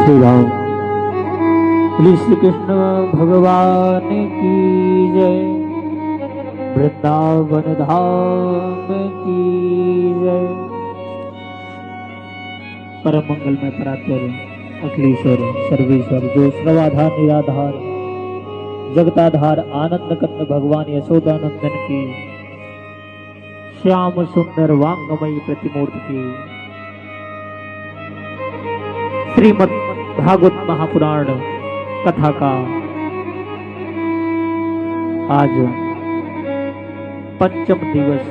श्री राम। बोलिए श्री कृष्ण भगवान की जय। वृंदावन धाम की जय। परम मंगल में परात्पर अखिलेश्वर सर्वेश्वर जो सर्वाधार निराधार जगताधार आनंद कंद भगवान यशोदानंदन की श्याम सुंदर वांगमयी प्रतिमूर्ति की श्रीमद् भागवत महापुराण कथा का आज पंचम दिवस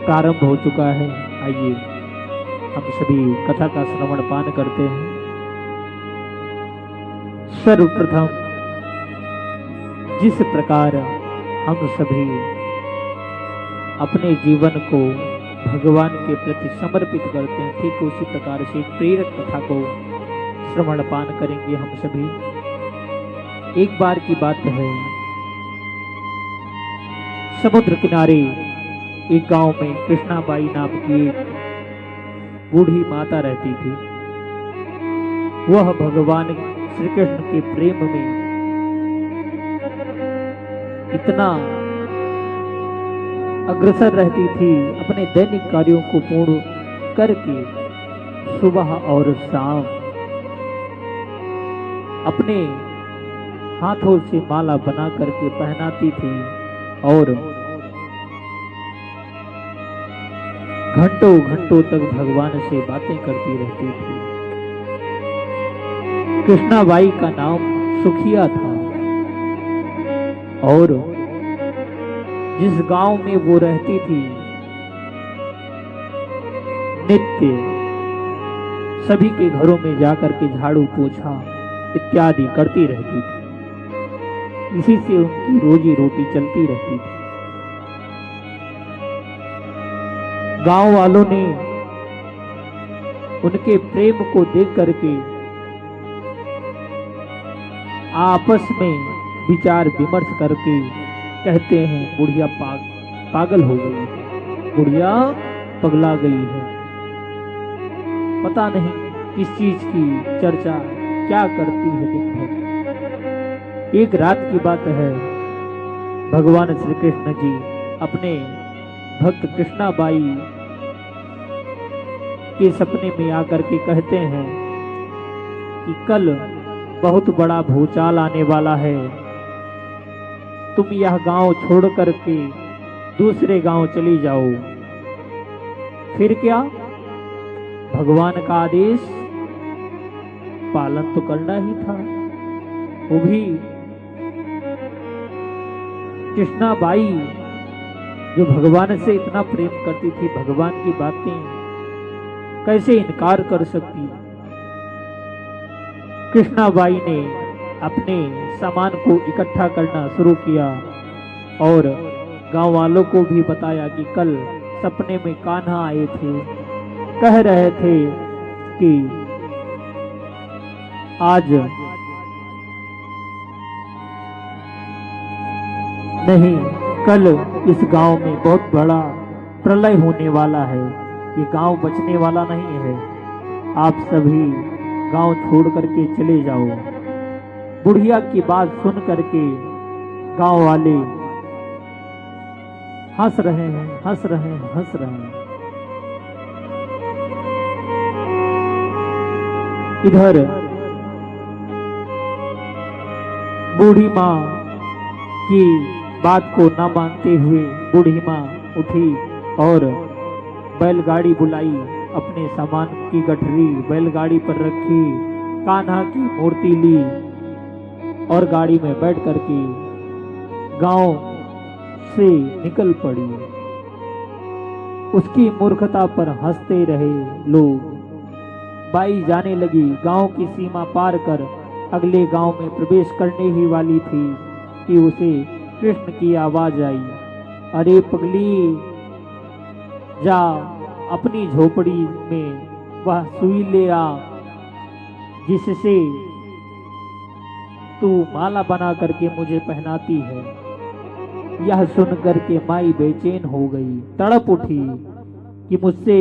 प्रारंभ हो चुका है। आइए हम सभी कथा का श्रवण पान करते हैं। सर्वप्रथम जिस प्रकार हम सभी अपने जीवन को भगवान के प्रति समर्पित करते हैं, ठीक उसी प्रकार से प्रेरक कथा को श्रवण पान करेंगे हम सभी। एक बार की बात है, समुद्र किनारे एक गांव में कृष्णाबाई नाम की एक बूढ़ी माता रहती थी। वह भगवान श्री कृष्ण के प्रेम में इतना अग्रसर रहती थी, अपने दैनिक कार्यों को पूर्ण करके सुबह और शाम अपने हाथों से माला बना करके पहनाती थी और घंटों घंटों तक भगवान से बातें करती रहती थी। कृष्णाबाई का नाम सुखिया था और जिस गांव में वो रहती थी, नित्य सभी के घरों में जाकर के झाड़ू पोछा इत्यादि करती रहती थी। इसी से उनकी रोजी रोटी चलती रहती थी। गांव वालों ने उनके प्रेम को देख करके आपस में विचार विमर्श करके कहते हैं, बुढ़िया पागल हो गई है, बुढ़िया पगला गई है, पता नहीं किस चीज की चर्चा क्या करती है दिन भर। एक रात की बात है, भगवान श्री कृष्ण जी अपने भक्त कृष्णाबाई के सपने में आकर के कहते हैं कि कल बहुत बड़ा भूचाल आने वाला है, तुम यह गांव छोड़ करके दूसरे गांव चली जाओ। फिर क्या, भगवान का आदेश पालन तो करना ही था। वो भी कृष्णाबाई जो भगवान से इतना प्रेम करती थी, भगवान की बातें कैसे इनकार कर सकती। कृष्णाबाई ने अपने सामान को इकट्ठा करना शुरू किया और गांव वालों को भी बताया कि कल सपने में कान्हा आए थे, कह रहे थे कि आज नहीं, कल इस गांव में बहुत बड़ा प्रलय होने वाला है, ये गांव बचने वाला नहीं है, आप सभी गांव छोड़ करके चले जाओ। बुढ़िया की बात सुन करके गांव वाले हंस रहे हैं, हंस रहे हैं, हंस रहे हैं। इधर बूढ़ी माँ की बात को न मानते हुए बूढ़ी माँ उठी और बैलगाड़ी बुलाई, अपने सामान की गठरी बैलगाड़ी पर रखी, कान्हा की मूर्ति ली और गाड़ी में बैठ करके गांव से निकल पड़ी। उसकी मूर्खता पर हंसते रहे लोग। बाई जाने लगी, गांव की सीमा पार कर अगले गांव में प्रवेश करने ही वाली थी कि उसे कृष्ण की आवाज आई, अरे पगली, जा अपनी झोपड़ी में वह सुई ले आ जिससे तू माला बना करके मुझे पहनाती है। यह सुनकर के माई बेचैन हो गई, तड़प उठी कि मुझसे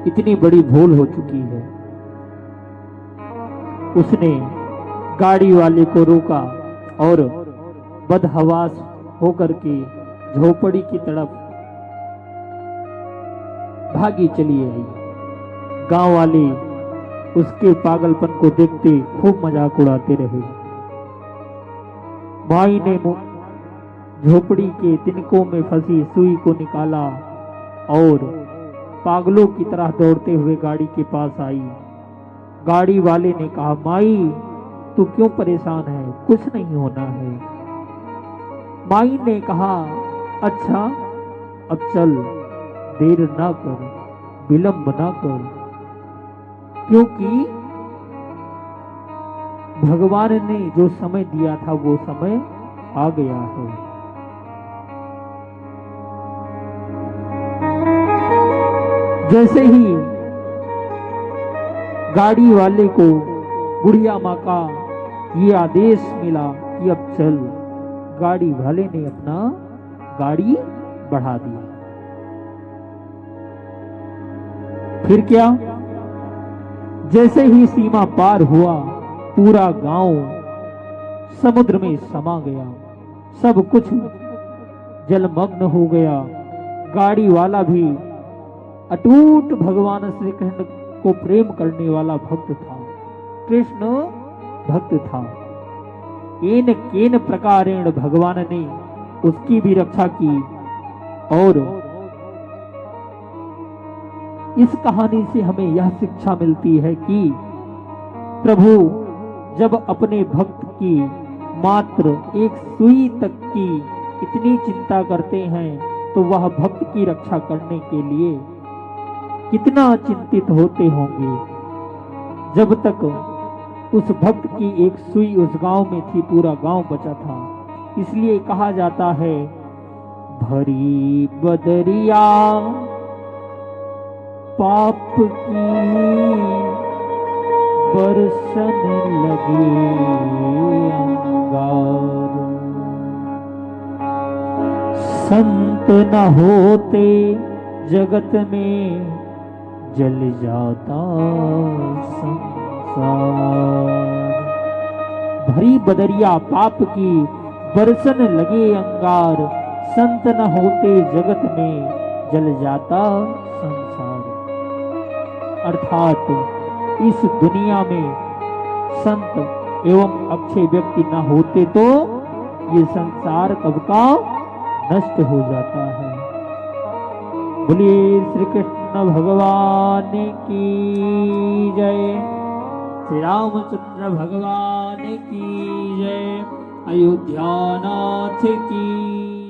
इतनी बड़ी भूल हो चुकी है। उसने गाड़ी वाले को रोका और बदहवास होकर के झोपड़ी की तरफ भागी चली आई। गांव वाले उसके पागलपन को देखते खूब मजाक उड़ाते रहे। माई ने झोपड़ी के तिनकों में फंसी सुई को निकाला और पागलों की तरह दौड़ते हुए गाड़ी के पास आई। गाड़ी वाले ने कहा, माई तू क्यों परेशान है, कुछ नहीं होना है। माई ने कहा, अच्छा अब चल, देर ना कर, विलंब ना कर, क्योंकि भगवान ने जो समय दिया था वो समय आ गया है। जैसे ही गाड़ी वाले को बुढ़िया माँ का ये आदेश मिला कि अब चल, गाड़ी वाले ने अपना गाड़ी बढ़ा दिया। फिर क्या, जैसे ही सीमा पार हुआ पूरा गांव समुद्र में समा गया, सब कुछ जलमग्न हो गया। गाड़ी वाला भी अटूट भगवान श्री कृष्ण को प्रेम करने वाला भक्त था, कृष्ण भक्त था। केन केन प्रकारेण भगवान ने उसकी भी रक्षा की। और इस कहानी से हमें यह शिक्षा मिलती है कि प्रभु जब अपने भक्त की मात्र एक सुई तक की इतनी चिंता करते हैं तो वह भक्त की रक्षा करने के लिए कितना चिंतित होते होंगे। जब तक उस भक्त की एक सुई उस गांव में थी, पूरा गांव बचा था। इसलिए कहा जाता है, भरी बदरिया पाप की बरसन लगे अंगार, संत न होते जगत में जल जाता संसार। भरी बदरिया पाप की बरसन लगे अंगार, संत न होते जगत में जल जाता संसार। अर्थात इस दुनिया में संत एवं अच्छे व्यक्ति न होते तो ये संसार कब का नष्ट हो जाता है। बोलिए श्री कृष्ण भगवान की जय, श्री रामचंद्र भगवान की जय, अयोध्या नाथ की